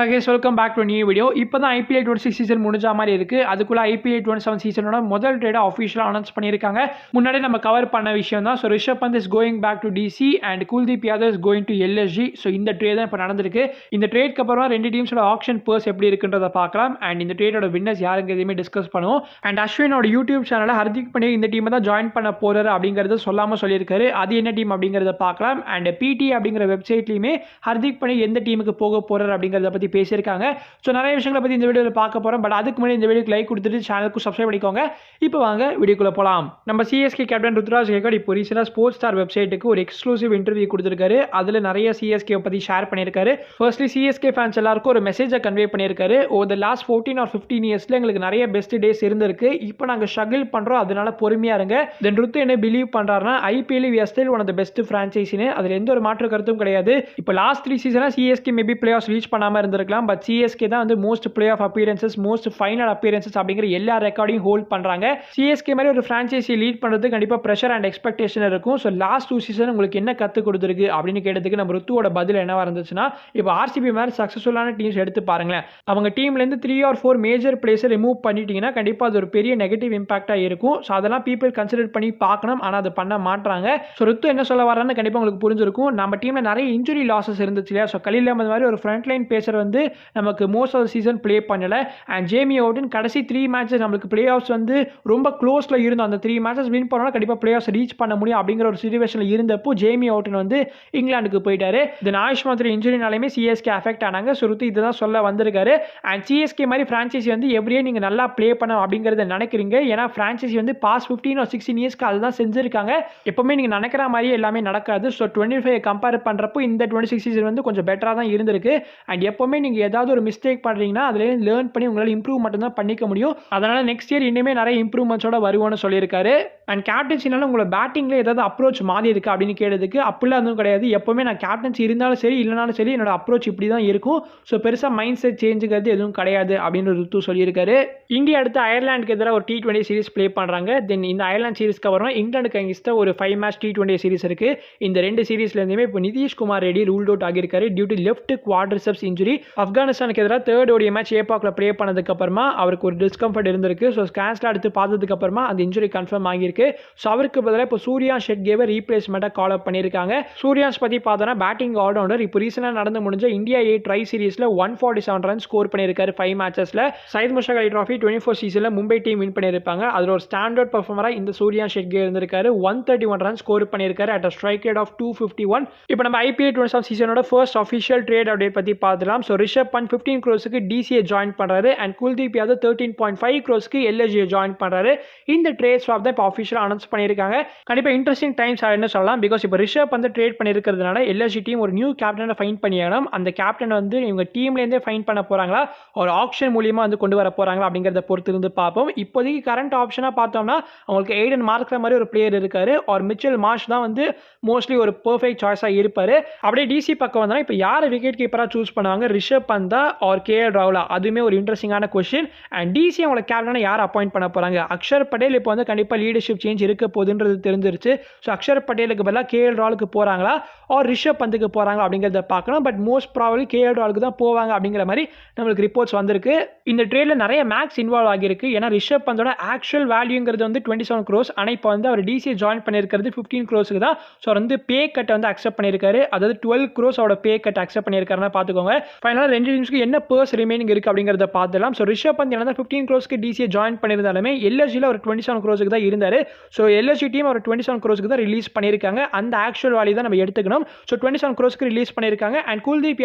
Guys, welcome back to a new video. இப்போ தான் IPL 26 season முடிஞ்ச மாதிரி இருக்கு. அதுக்குள்ள IPL 27 சீசனோட முதல் ட்ரேட் ஆஃபிஷியலா அனௌன்ஸ் பண்ணியிருக்காங்க. முன்னாடி நம்ம கவர் பண்ண விஷயம் தான். So Rishabh Pant is going back to DC and Kuldeep Yadav is going to LSG. So இந்த ட்ரேட் தான் இப்போ நடந்திருக்கு. இந்த ட்ரேட்க்கு அப்புறமா ரெண்டு டீம்ஸோட ஆக்ஷன் பர்ஸ் எப்படி இருக்குன்றதை பார்க்கலாம். அண்ட் இந்த ட்ரேடோட வின்னர்ஸ் யாருங்க எதுவுமே டிஸ்கஸ் பண்ணுவோம். அண்ட் அஸ்வினோட யூடியூப் சேனலில் ஹர்திக் பாண்டியா இந்த டீமை தான் ஜாயின் பண்ண போறாரு அப்படிங்கிறத சொல்லாமல் சொல்லியிருக்காரு. அது என்ன டீம் அப்படிங்கிறத பார்க்கலாம். அண்ட் PT அப்படிங்கிற வெப்சைட்லையுமே ஹர்திக் பாண்டியா எந்த டீமுக்கு போக போறாரு அப்படிங்கிறத பற்றி பேசியிருக்காங்க. ஸோ நிறைய விஷயங்களை பற்றி இந்த வீடியோவில் பார்க்க போகிறோம். பட் அதுக்கு முன்னாடி இந்த வீடியோக்கு லைக் கொடுத்துட்டு சேனலுக்கு சப்ஸ்கிரைப் பண்ணிக்கோங்க. இப்போ வாங்க வீடியோக்குள்ளே போகலாம். நம்ம CSK கேப்டன் ருத்ராஜ் கேக்வாட் இப்போ ரீசெண்டாக ஸ்போர்ட்ஸ் ஸ்டார் வெப்சைட்டுக்கு ஒரு எக்ஸ்க்ளூசிவ் இன்டர்வியூ கொடுத்துருக்காரு. அதில் நிறைய CSK பற்றி ஷேர் பண்ணியிருக்காரு. ஃபர்ஸ்ட்லி CSK ஃபேன்ஸ் எல்லாருக்கும் ஒரு மெசேஜை கன்வே பண்ணியிருக்காரு. ஓவர் த லாஸ்ட் 14 or 15 இயர்ஸில் எங்களுக்கு நிறைய பெஸ்ட் டேஸ் இருந்திருக்கு. இப்போ நாங்கள் ஸ்ட்ரகிள் பண்ணுறோம், அதனால பொறுமையாக இருங்க. தென் ருத்து என்ன பிலீவ் பண்ணுறாருன்னா IPL we are still one of the best franchise-னு. அதில் எந்த ஒரு மாற்று கருத்தும் கிடையாது. இப்போ last 3 சீசனாக CSK maybe play off reach பண்ணாமல் இருந்திருக்கலாம். பட் CSK தான் வந்து most play off appearances, most final appearances அப்படிங்கிற எல்லா ரெக்கார்டையும் ஹோல்ட் பண்ணுறாங்க. CSK மாதிரி ஒரு ஃப்ரான்ச்சைஸி லீட் பண்ணுறது கண்டிப்பாக ப்ரெஷர் அண்ட் எக்ஸ்பெக்டேஷன் இருக்கும். ஸோ லாஸ்ட் 2 சீசன் உங்களுக்கு என்ன கற்றுக் கொடுத்துருக்கு அப்படின்னு கேட்டதுக்கு நம்ம ருத்துவோட பதில் என்னவா இருந்துச்சுன்னா, இப்போ RCB மாதிரி சக்ஸஸ்ஃபுல்லான டீம்ஸ் எடுத்து பாருங்களேன். அவங்க டீம்லேருந்து 3 or 4 மேஜர் பிளேஸை ரிமூவ் பண்ணிட்டீங்கன்னா கண்டிப்பாக அது ஒரு பெரிய நெகட்டிவ் இம்பாக்டாக இருக்கும். ஸோ அதெல்லாம் பீப்புள் கன்சிடர் பண்ணி பார்க்கணும். ஆனால் அதை பண்ண மாட்டாங்க. ஸோ ருத்து என்ன சொல்ல வரான்னு கண்டிப்பாக உங்களுக்கு புரிஞ்சிருக்கும். நம்ம டீமில் நிறைய இன்ஜுரி லாஸஸ் இருந்துச்சு இல்லையா. ஸோ கலீல் அஹ்மத் மாதிரி ஒரு ஃப்ரண்ட் லைன் பேசர் வந்து நமக்கு most of the season play பண்ணல. அண்ட் ஜேமி ஓவர்டன் கடைசி 3 மேட்சஸ் நம்மளுக்கு பிளே ஆஃப்ஸ் வந்து ரொம்ப க்ளோஸில் இருந்தோம். அந்த 3 மேட்சஸ் வின் பண்ணோம்னா கண்டிப்பாக பிளே ஆஃப்ஸ் ரீச் பண்ண முடியும் அப்படிங்கிற ஒரு சிச்சுவேஷனில் இருந்தப்போ ஜேமி ஓவர்டன் வந்து இங்கிலாந்துக்கு போயிட்டாரு. தென் ஆயுஷ் மாத்திரை இன்ஜுரினாலுமே CSK அஃபெக்ட் ஆனாங்க. ஸோ ருத்து இதுதான் சொல்ல வந்திருக்காரு. அண்ட் CSK மாதிரி ஃப்ரான்ச்சைசி வந்து எவ்ரியே நீங்கள் நல்லா ப்ளே பண்ணணும் அப்படிங்கிறத நினைக்கிறீங்க. ஏன்னா ஃப்ரான்ச்சைசி வந்து பாஸ்ட் 15 or 16 இயர்ஸ்க்கு அதுதான் செஞ்சிருக்காங்க. எப்பவுமே நீங்கள் நினைக்கிற மாதிரி எல்லாமே நடக்காது. ஸோ 25 கம்பேர் பண்ணுறப்போ இந்த 26 சீசன் வந்து கொஞ்சம் பெட்டராக தான் இருந்திருக்கு. அண்ட் எப்பவுமே நீங்கள் ஏதாவது ஒரு மிஸ்டேக் பண்ணுறீங்கன்னா அதுலேருந்து லேர்ன் பண்ணி உங்களால் இம்ப்ரூவ் மட்டும் தான் பண்ணிக்க முடியும். அதனால் நெக்ஸ்ட் இயர் இன்னுமே நிறைய இம்ப்ரூவ்மெண்ட்ஸோட வருவோம்னு சொல்லியிருக்காரு. அண்ட் கேப்டன்சினால உங்களோட பேட்டிங்கில் ஏதாவது அப்ரோச் மாறி இருக்கா அப்படின்னு கேட்டதுக்கு அப்படிலாம் எதுவும் கிடையாது. எப்பவுமே நான் கேப்டன்சி இருந்தாலும் சரி இல்லைனாலும் சரி என்னோட அப்ரோச் இப்படி தான் இருக்கும். ஸோ பெருசாக மைண்ட் செட் சேஞ்சுங்கிறது எதுவும் கிடையாது அப்படின்னு ருத்து சொல்லியிருக்காரு. இந்தியா அடுத்து அயர்லாண்டுக்கு எதிராக ஒரு T20 சீரிஸ் ப்ளே பண்ணுறாங்க. தென் இந்த அயர்லாந்து சீரிஸ்க்கு அப்புறம் இங்கிலாந்துக்கு அங்கேஸ்டாக ஒரு 5 மேட்ச் T20 சீரிஸ் இருக்குது. இந்த 2 சீரிஸ்லேருந்துமே இப்போ நிதிஷ்குமார் ரெட்டி ரூல்ட் அவுட் ஆகியிருக்காரு due to left quadriceps injury. ஆப்கானிஸ்தானுக்கு எதிராக 3rd ODI மேட்ச் ஏபாக்கில் ப்ளே பண்ணதுக்கு அப்புறமா அவருக்கு ஒரு டிஸ்கம்ஃபர்ட் இருந்திருக்கு. ஸோ ஸ்கேன்ஸ்ல எடுத்து பார்த்ததுக்கு அப்புறமா அந்த இன்ஜுரி கன்ஃபார்ம் ஆகியிருக்கு. ஸோ அவருக்கு பதிலாக இப்போ சூர்யான்ஷ் ஷெட்கேவை ரீப்ளேஸ்மெண்ட்டாக கால் அப் பண்ணியிருக்காங்க. சூர்யான்ஷ் பற்றி பார்த்தோன்னா பேட்டிங் ஆல்ரவுண்டர். இப்போ ரீசெண்டாக நடந்து முடிஞ்ச இந்தியா A ட்ரை சீரிஸில் 147 ரன் ஸ்கோர் பண்ணியிருக்காரு 5 மேட்சஸில். சையத் முஷ்டாக் அலி ட்ராஃபி 24 சீசனில் மும்பை டீம் வின் பண்ணியிருப்பாங்க. அதில் ஒரு ஸ்டாண்டர்ட் பர்ஃபார்மராக இந்த சூர்யான்ஷ் ஷெட்கே இருந்திருக்காரு. 131 ரன் ஸ்கோர் பண்ணியிருக்காரு அட் ஸ்ட்ரைக் ரேட் ஆஃப் 251. இப்போ நம்ம IPL 27 சீசனோட ஃபர்ஸ்ட் அஃபிஷியல் ட்ரேட் அப்டேட் பற்றி பார்த்துலாம். So Rishabh Pant 15 crores DCA join பண்ணுறாரு. And Kuldeep Yadav 13.5 crores LSG join பண்ணுறாரு. இந்த ட்ரேட் ஸ்வாப் தான் இப்போ அஃபிஷியலாக அனௌன்ஸ் பண்ணியிருக்காங்க. கண்டிப்பாக இன்ட்ரெஸ்டிங் டைம்ஸ் என்ன சொல்லலாம். பிகாஸ் இப்போ ரிஷப் வந்து ட்ரேட் பண்ணியிருக்கிறதுனால LSG டீம் ஒரு நியூ கேப்டனை ஃபைன் பண்ணியாகணும். அந்த கேப்டன் வந்து இவங்க டீம்லேருந்தே ஃபைன் பண்ண போகிறாங்களா ஒரு ஆப்ஷன் மூலியமாக வந்து கொண்டு வர போகிறாங்களா அப்படிங்கிறத பொறுத்து இருந்து பார்ப்போம். இப்போதைக்கு கரண்ட் ஆப்ஷனாக பார்த்தோம்னா அவங்களுக்கு எய்டன் மார்க்கிற மாதிரி ஒரு பிளேயர் இருக்காரு. ஒரு மிச்சல் மார்ஷ் தான் வந்து மோஸ்ட்லி ஒரு பெர்ஃபெக்ட் சாய்ஸாக இருப்பார். அப்படியே DC பக்கம் வந்தால் இப்போ யார் விக்கெட் கீப்பராக சூஸ் பண்ணுவாங்க, ரிஷப் பந்தா ஆர் KL ராகுலா? அதுவுமே ஒரு இன்ட்ரெஸ்டிங்கான கொஸ்டின். அண்ட் DC அவங்களோட கேப்டனை யார் அப்பாயிண்ட் பண்ண போகிறாங்க? அக்ஷர் பட்டேல் இப்போ வந்து கண்டிப்பாக லீடர்ஷிப் சேஞ்ச் இருக்க போகுதுன்றது தெரிஞ்சிருச்சு. ஸோ அக்ஷர் பட்டேலுக்கு பதிலாக KL ராகுலுக்கு போகிறாங்களா ஆர் ரிஷப் பந்துக்கு போகிறாங்களா அப்படிங்கிறத பார்க்கணும். பட் மோஸ்ட் ப்ராபபிலி KL ராகுலுக்கு தான் போவாங்க அப்படிங்கிற மாதிரி நம்மளுக்கு ரிப்போர்ட்ஸ் வந்திருக்கு. இந்த ட்ரேடில் நிறைய மேக்ஸ் இன்வால்வ் ஆகியிருக்கு. ஏன்னா ரிஷப் பந்தோட ஆக்சுவல் வேல்யூங்கிறது வந்து 27 crores. ஆனால் இப்போ வந்து அவர் DC ஜாயின் பண்ணியிருக்கிறது 15 crores தான். ஸோ வந்து பே கட்டை வந்து அக்செப்ட் பண்ணியிருக்காரு. அதாவது 12 crores அவரோட பே கட் அக்செப்ட் பண்ணியிருக்காருன்னா பார்த்துக்கோங்க. ஃபைனலாக 2 டீம்ஸ்க்கு என்ன பர்ஸ் ரிமைனிங் இருக்குது அப்படிங்கிறத பார்த்துலாம். ஸோ ரிஷப் பந்த் என்ன 15 crores DC ஜாயின் பண்ணியிருந்தாலுமே LSGயில் அவர் 27 crores தான் இருந்தார். ஸோ LSG டீம் அவர் 27 crores தான் ரிலீஸ் பண்ணியிருக்காங்க. அந்த ஆக்சுவல் வேல்யூ தான் நம்ம எடுத்துக்கணும். ஸோ 27 crores ரிலீஸ் பண்ணியிருக்காங்க. அண்ட் குல்தீப்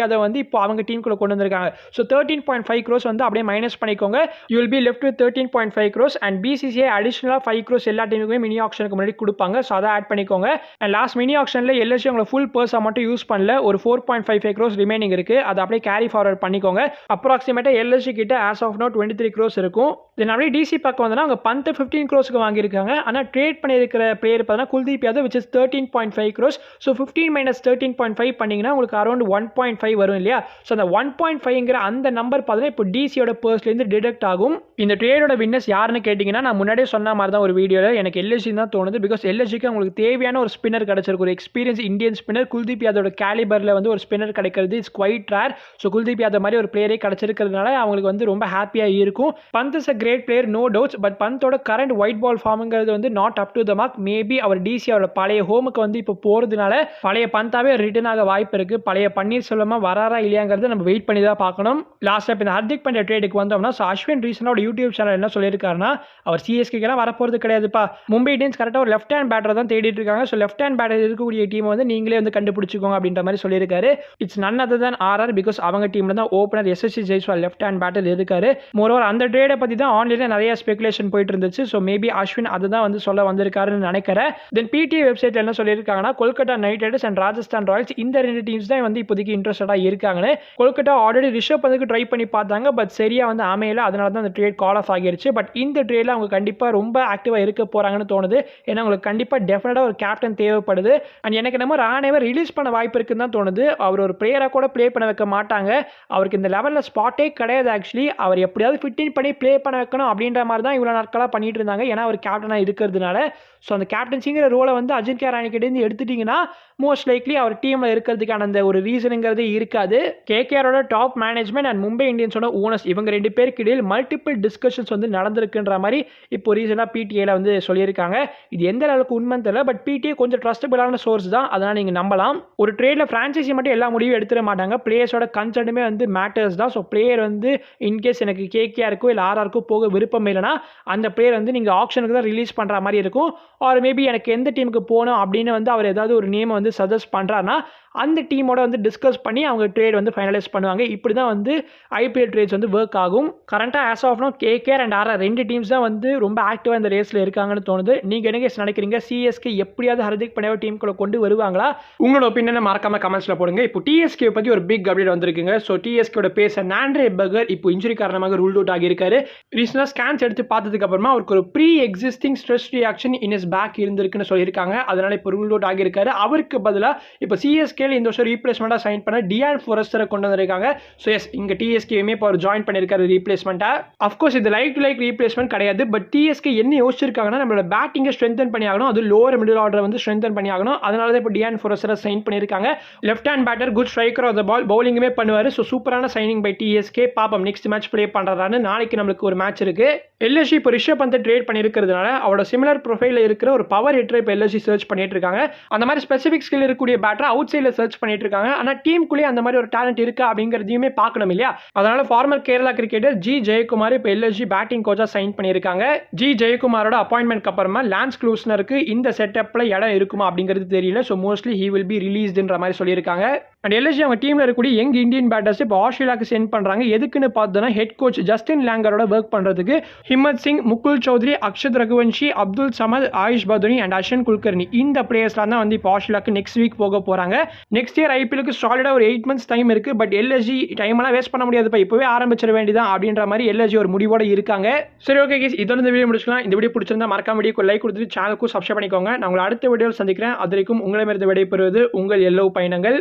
யாதவ் வந்து இப்போ அவங்க டீமுக்குள்ள கொண்டு வந்திருக்காங்க. ஸோ 13.5 crores வந்து அப்படியே மைனஸ் பண்ணிக்கோங்க. You will be left with 13.5 crores. And BCCI அடிஷனலாக 5 crores எல்லா டீமுக்குமே மினி ஆக்ஷனுக்கு முன்னாடி கொடுப்பாங்க. ஸோ அதை ஆட் பண்ணிக்கோங்க. அண்ட் லாஸ்ட் மினி ஆக்ஷனில் LSG உங்களை ஃபுல் பர்ஸாக மட்டும் யூஸ் பண்ணல. ஒரு 4.55 crores ரிமைனிங் இருக்குது. அதை அப்படியே கேரி ஃபார்வர்ட் பண்ணிக்கோங்க. அப்ராக்சிமேட்டாக LSG கிட்ட ஆஸ் ஆஃப் நோ 23 crores இருக்கும். தென் அப்படியே DC பக்கம் வந்தோன்னா அவங்க பந்த் 15 crores வாங்கியிருக்காங்க. ஆனால் ட்ரேட் பண்ணியிருக்கிற பிளேயர் பார்த்தீங்கன்னா Kuldeep Yadav which is 13.5 crores. So 15 minus 13.5 பண்ணிங்கன்னா உங்களுக்கு அரௌண்ட் 1.5 வரும் இல்லையா. ஸோ அந்த 1.5ங்கிற அந்த நம்பர் பார்த்தீங்கன்னா இப்போ DCயோட பர்ஸ்லேருந்து டிடெக்ட் ஆகும். இந்த ட்ரேடோட வின்னர்ஸ் யாருன்னு கேட்டிங்கன்னா நான் முன்னாடியே சொன்ன மாதிரி தான் ஒரு வீடியோவில் எனக்கு LSG தான் தோணுது. பிகாஸ் LSGக்கு உங்களுக்கு தேவையான ஒரு ஸ்பின்னர் கிடச்சிருக்கு. ஒரு எக்ஸ்பீரியன்ஸ் இந்தியன் ஸ்பின்னர் குல்தீப் யாதவோட கேலிபரில் வந்து ஒரு ஸ்பின்னர் கிடைக்கிறது it's quite rare. So so Kuldeep Yadav மாதிரி ஒரு பிளேயரே கிடைச்சிருக்கிறதுனால அவங்களுக்கு வந்து ரொம்ப ஹாப்பியாக இருக்கும். Pant is a great player, no doubts. But பந்தோட கரண்ட் ஒயிட் பால் ஃபார்முங்கிறது வந்து not up to the mark. Maybe அவர் டிசி அவரோட பழைய ஹோமுக்கு வந்து இப்போ போகிறதுனால பழைய பந்தாவே ரிட்டர்ன் ஆக வாய்ப்பு இருக்குது. பழைய பன்னீர் செல்வமா வராரா இல்லையாங்கிறது நம்ம வெயிட் பண்ணி தான் பார்க்கணும். லாஸ்ட்டாக இப்போ இந்த ஹர்திக் பாண்டியா ட்ரேடுக்கு வந்தோம்னா, ஸோ அஸ்வின் ரீசனோட யூடியூப் சேனல் என்ன சொல்லியிருக்காருன்னா, அவர் சிஎஸ்கேக்கெல்லாம் வரப்போகிறது கிடையாதுப்பா, மும்பை இந்தியன்ஸ் கரெக்டாக ஒரு லெஃப்ட் ஹேண்ட் பேட்டரை தான் தேடிட்டு இருக்காங்க. ஸோ லெஃப்ட் ஹேண்ட் பேட்டர் இருக்கக்கூடிய டீம் வந்து நீங்களே வந்து கண்டுபிடிச்சிக்கோங்க அப்படின்ற மாதிரி சொல்லியிருக்காரு. It's none other than RR, because அவங்க டீமில் தான் ஓப்பனர் எஸ்எஸ்சி ஜெய்ஸ்வால் லெஃப்ட் ஹேண்ட் பேட்டர் இருக்காரு. மோரோவர் அந்த ட்ரேடை பற்றி தான் ஆன்லைனில் நிறைய ஸ்பெகுலேஷன் போயிட்டு இருந்துச்சு. ஸோ மேபி அஸ்வின் அதை தான் வந்து சொல்ல வந்திருக்காருன்னு நினைக்கிறேன். தென் பிடிஏ வெப்சைட்டில் என்ன சொல்லியிருக்காங்கன்னா, Kolkata night Riders and Rajasthan Royals இந்த ரெண்டு டீம்ஸ் தான் வந்து இப்போதைக்கு இன்ட்ரெஸ்டடாக இருக்காங்கன்னு. கொல்கத்தா ஆல்ரெடி ரிஷப் பந்துக்கு ட்ரை பண்ணி பார்த்தாங்க, பட் சரியா வந்து அமையல. அதனால தான் அந்த ட்ரேட் கால் ஆஃப் ஆகிருச்சு. பட் இந்த ட்ரேட்ல அவங்க கண்டிப்பாக ரொம்ப ஆக்டிவாக இருக்க போறாங்கன்னு தோணுது. ஏன்னா அவங்களுக்கு கண்டிப்பாக டெஃபினட்டாக ஒரு கேப்டன் தேவைப்படுது. அண்ட் எனக்கு நம்ம ராணேவை ரிலீஸ் பண்ண வாய்ப்பு இருக்குன்னு தான் தோணுது. அவர் ஒரு பிளேயராக கூட ப்ளே பண்ண வைக்க மாட்டாங்க. அவருக்கு இந்த லெவலில் ஸ்பாட்டே கிடையாது. ஆக்சுவலி அவர் எப்படியாவது ஃபிட்டின் பண்ணி ப்ளே பண்ண வைக்கணும் அப்படின்ற மாதிரி தான் இவ்வளோ நாட்களாக பண்ணிட்டு இருந்தாங்க. ஏன்னா அவர் கேப்டனாக இருக்கிறதுனால. ஸோ அந்த கேப்டன்சிங்கிற ரோலை வந்து அஜின்கா ராணிக்கிட்டேருந்து எடுத்துட்டிங்கன்னா மோஸ்ட் லைக்லி அவர் டீமில் இருக்கிறதுக்கான அந்த ஒரு ரீசனுங்கிறது இருக்காது. கேகேஆரோட டாப் மேனேஜ்மெண்ட் அண்ட் மும்பை இந்தியன்ஸோட ஓனர்ஸ் இவங்க ரெண்டு பேருக்கு இடையில் மல்டிபிள் டிஸ்கஷன்ஸ் வந்து நடந்திருக்குன்ற மாதிரி இப்போ ரீசனாக பிடிஏல வந்து சொல்லியிருக்காங்க. இது எந்த அளவுக்கு உண்மை தெரியல, பட் பிடிஏ கொஞ்சம் ட்ரஸ்டபிளான சோர்ஸ் தான், அதனால் நீங்கள் நம்பலாம். ஒரு ட்ரேடில் ஃப்ரான்ச்சைசி மட்டும் எல்லா முடிவும் எடுத்துட மாட்டாங்க. பிளேயர்ஸோட கன்சர்னுமே வந்து மேட்டர்ஸ் தான். ஸோ பிளேயர் வந்து இன்கேஸ் எனக்கு கேகேஆருக்கோ இல்லை ஆர்ஆருக்கோ போக விருப்பம் இல்லைனா அந்த பிளேயர் வந்து நீங்கள் ஆப்ஷனுக்கு தான் ரிலீஸ் பண்ணுற மாதிரி இருக்கும். ஆர் மேபி எனக்கு எந்த டீமுக்கு போகணும் அப்படின்னு வந்து அவர் ஏதாவது ஒரு நேமை வந்து சஜஸ்ட் பண்ணுறாருன்னா அந்த டீமோட வந்து டிஸ்கஸ் பண்ணி அவங்க ட்ரேட் வந்து ஃபைனலைஸ் பண்ணுவாங்க. இப்படி தான் வந்து ஐபிஎல் ட்ரேட்ஸ் வந்து ஒர்க் ஆகும். கரண்ட்டாக as of now KKR and RR ரெண்டு டீம்ஸ் தான் வந்து ரொம்ப ஆக்டிவாக இந்த ரேஸில் இருக்காங்கன்னு தோணுது. நீங்கள் என்ன நினைக்கிறீங்க? சிஎஸ்கே எப்படியாவது ஹர்திக் பாண்டியாவை டீமுக்குள்ள கொண்டு வருவாங்களா? உங்களோட ஒப்பீனியனை மறக்காம கமெண்ட்ஸில் போடுங்க. இப்போ டிஎஸ்கே பற்றி ஒரு பிக் அப்டேட் வந்திருக்குங்க. ஸோ டிஎஸ்கேயோட பேச நாண்ட்ரே பகர் இப்போ இன்ஜுரி காரணமாக ரூல் அவுட் ஆகியிருக்காரு. ரீசனாக ஸ்கேன்ஸ் எடுத்து பார்த்ததுக்கு அப்புறமா அவருக்கு ஒரு pre existing stress reaction in is back இருந்திருக்குன்னு சொல்லியிருக்காங்க. அதனால இப்போ ரூல் அவுட் ஆகியிருக்காரு. அவருக்கு பதிலாக இப்போ சிஎஸ்கே இந்த வருஷம் ரீப்ளேஸ்மெண்ட்டாக சைன் பண்ண டியான் ஃபோரஸ்டரை கொண்டு வந்திருக்காங்க. ஸோ எஸ் இங்கே டிஎஸ்கேயுமே இப்போ அவர் ஜாயின் பண்ணியிருக்காரு ரீப்ளேஸ்மெண்ட்டாக. அஃப்கோர்ஸ் இது லைக் டு லைக் ரீப்ளேஸ்மெண்ட் கிடையாது. பட் டிஎஸ்கே என்ன யோசிச்சிருக்காங்கன்னா, நம்மளோட பேட்டிங்கை ஸ்ட்ரென்தன் பண்ணி ஆகணும், அது லோவர் மிடில் ஆர்டரை வந்து ஸ்ட்ரென்தன் பண்ணி ஆகணும். அதனால தான் இப்போ டியான் ஃபோரஸ்டரை சைன் பண்ணியிருக்காங்க. Left hand batter, good striker of the ball, பவுலிங்குமே பண்ணுவார். ஸோ சூப்பரான சைனிங் பை டிஎஸ்கே. பாப்போம் நெக்ஸ்ட் மேட்ச் ப்ளே பண்ணுறாரு. நாளைக்கு நம்மளுக்கு ஒரு மேட்ச் இருக்கு. எல்எஸ்ஜி இப்போ ரிஷப் பந்தை ட்ரேட் பண்ணியிருக்கிறதுனால அவரோட சிமிலர் ப்ரொஃபைலில் இருக்கிற ஒரு பவர் ஹிட்டரை இப்போ எல்எஸ்ஜி சர்ச் பண்ணிட்டு இருக்காங்க. அந்த மாதிரி ஸ்பெசிஃபிக் ஸ்கில் இருக்கக்கூடிய பேட்டரை அவுட் சைடில் சர்ச் பண்ணிட்டு இருக்காங்க. ஆனால் டீமுக்குள்ளேயே அந்த மாதிரி ஒரு டேலண்ட் இருக்கா அப்படிங்கிறதையுமே பார்க்கணும் இல்லையா? அதனால former Kerala cricketer G Jayakumar இப்போ எல்எஸ்ஜி பேட்டிங் கோச்சா சைன் பண்ணியிருக்காங்க. ஜி ஜெயக்குமாரோட அப்பாயின்மெண்ட் அப்புறமா லான்ஸ் க்ளூஸ்னருக்கு இந்த செட்டப்ல இடம் இருக்குமா அப்படிங்கிறது தெரியல. So mostly he will be ரிலீஸ்டுன்ற மாதிரி சொல்லியிருக்காங்க. அண்ட் எல்எஸ்ஜி அவங்க டீமில் இருக்கக்கூடிய யங் இந்தியன் பேட்டர்ஸ் இப்போ ஆஸ்திரேலியாவுக்கு சென்ட் பண்ணுறாங்க. எதுக்குன்னு பார்த்தோன்னா ஹெட் கோச் ஜஸ்டின் லேங்கரோட ஒர்க் பண்ணுறதுக்கு. ஹிம்மத் சிங், முகுல் சௌத்ரி, அக்ஷத் ரகுவன்ஷி, அப்துல் சமத், ஆயுஷ் பதுனி அண்ட் அஸ்வின் குல்கர்னி இந்த பிளேயர்ஸ்லாம் தான் வந்து இப்போ ஆஸ்திரேலியாவுக்கு நெக்ஸ்ட் வீக் போக போகிறாங்க. நெக்ஸ்ட் இயர் ஐபிஎலுக்கு சாலிடாக ஒரு 8 months டைம் இருக்குது. பட் எல்எஸ்ஜி டைமெல்லாம் வேஸ்ட் பண்ண முடியாதுப்பா, இப்போவே ஆரம்பிச்சிட வேண்டியதான் அப்படின்ற மாதிரி எல்எஸ்ஜி ஒரு முடிவோட இருக்காங்க. சரி, ஓகே கேஸ், இதோட இந்த வீடியோ முடிச்சுக்கலாம். இந்த வீடியோ பிடிச்சிருந்தா மறக்காம வீடியோக்கு லைக் கொடுத்துட்டு சேனலுக்கும் சப்ஸ்கிரைப் பண்ணிக்கோங்க. நான் உங்களை அடுத்த வீடியோவில் சந்திக்கிறேன். அது வரைக்கும் உங்களை விடைபெறுவது உங்கள் எல்லோ பயணங்கள்.